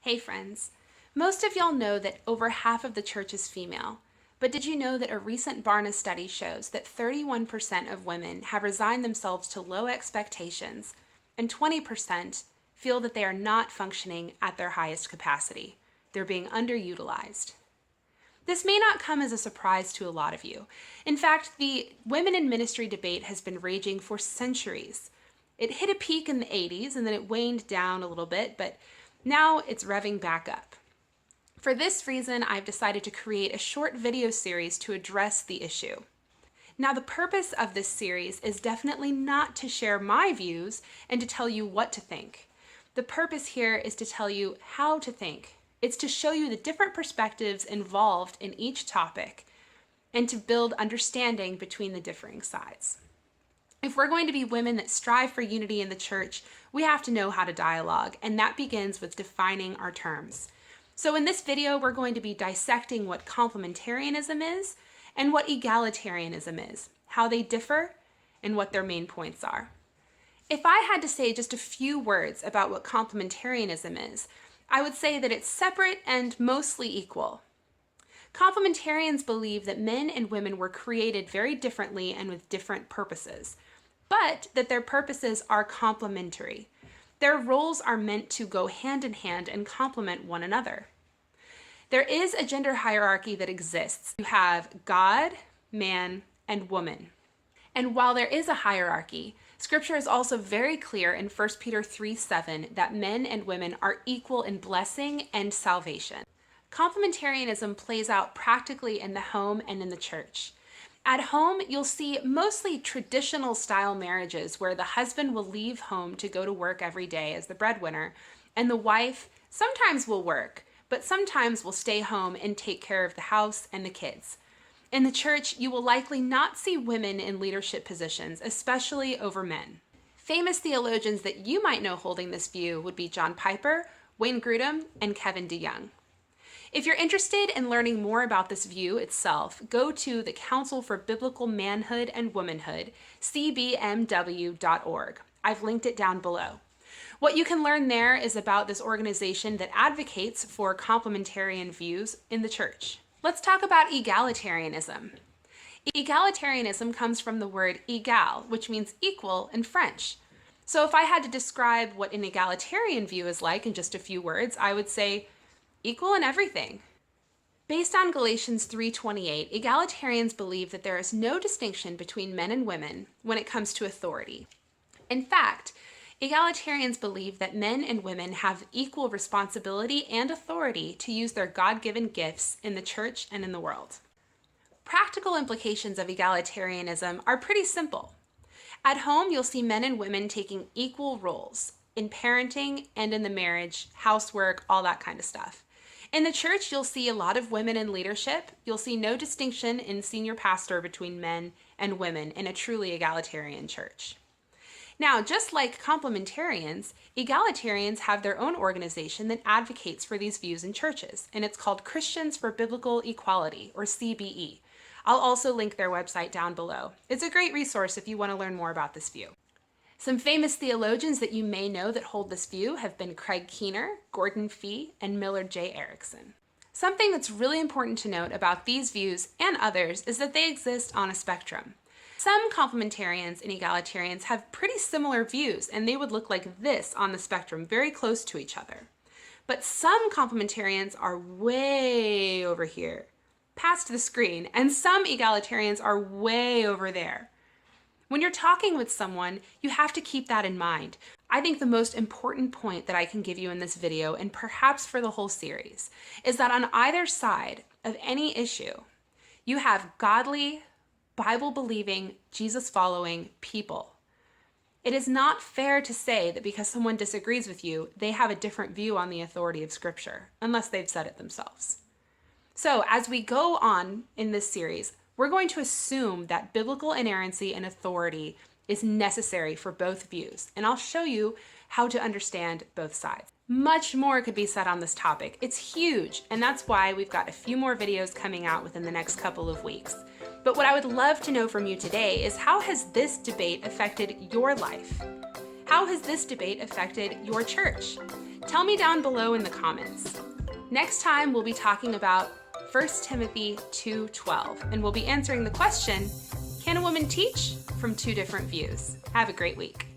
Hey friends, most of y'all know that over half of the church is female, but did you know that a recent Barna study shows that 31% of women have resigned themselves to low expectations and 20% feel that they are not functioning at their highest capacity? They're being underutilized. This may not come as a surprise to a lot of you. In fact, the women in ministry debate has been raging for centuries. It hit a peak in the 80s and then it waned down a little bit, but now it's revving back up. For this reason, I've decided to create a short video series to address the issue. Now, the purpose of this series is definitely not to share my views and to tell you what to think. The purpose here is to tell you how to think. It's to show you the different perspectives involved in each topic and to build understanding between the differing sides. If we're going to be women that strive for unity in the church, we have to know how to dialogue, and that begins with defining our terms. So in this video, we're going to be dissecting what complementarianism is and what egalitarianism is, how they differ, and what their main points are. If I had to say just a few words about what complementarianism is, I would say that it's separate and mostly equal. Complementarians believe that men and women were created very differently and with different purposes, but that their purposes are complementary. Their roles are meant to go hand in hand and complement one another. There is a gender hierarchy that exists. You have God, man, and woman. And while there is a hierarchy, Scripture is also very clear in 1 Peter 3:7 that men and women are equal in blessing and salvation. Complementarianism plays out practically in the home and in the church. At home, you'll see mostly traditional style marriages where the husband will leave home to go to work every day as the breadwinner, and the wife sometimes will work, but sometimes will stay home and take care of the house and the kids. In the church, you will likely not see women in leadership positions, especially over men. Famous theologians that you might know holding this view would be John Piper, Wayne Grudem, and Kevin DeYoung. If you're interested in learning more about this view itself, go to the Council for Biblical Manhood and Womanhood, cbmw.org. I've linked it down below. What you can learn there is about this organization that advocates for complementarian views in the church. Let's talk about egalitarianism. Egalitarianism comes from the word égal, which means equal in French. So if I had to describe what an egalitarian view is like in just a few words, I would say equal in everything. Based on Galatians 3:28, egalitarians believe that there is no distinction between men and women when it comes to authority. In fact, egalitarians believe that men and women have equal responsibility and authority to use their God-given gifts in the church and in the world. Practical implications of egalitarianism are pretty simple. At home, you'll see men and women taking equal roles in parenting and in the marriage, housework, all that kind of stuff. In the church, you'll see a lot of women in leadership. You'll see no distinction in senior pastor between men and women in a truly egalitarian church. Now, just like complementarians, egalitarians have their own organization that advocates for these views in churches, and it's called Christians for Biblical Equality, or CBE. I'll also link their website down below. It's a great resource if you want to learn more about this view. Some famous theologians that you may know that hold this view have been Craig Keener, Gordon Fee, and Millard J. Erickson. Something that's really important to note about these views and others is that they exist on a spectrum. Some complementarians and egalitarians have pretty similar views, and they would look like this on the spectrum, very close to each other. But some complementarians are way over here, past the screen, and some egalitarians are way over there. When you're talking with someone, you have to keep that in mind. I think the most important point that I can give you in this video, and perhaps for the whole series, is that on either side of any issue, you have godly, Bible-believing, Jesus-following people. It is not fair to say that because someone disagrees with you, they have a different view on the authority of Scripture, unless they've said it themselves. So as we go on in this series, we're going to assume that biblical inerrancy and authority is necessary for both views, and I'll show you how to understand both sides. Much more could be said on this topic. It's huge, and that's why we've got a few more videos coming out within the next couple of weeks. But what I would love to know from you today is, how has this debate affected your life? How has this debate affected your church? Tell me down below in the comments. Next time, we'll be talking about 1 Timothy 2:12, and we'll be answering the question, can a woman teach from two different views? Have a great week.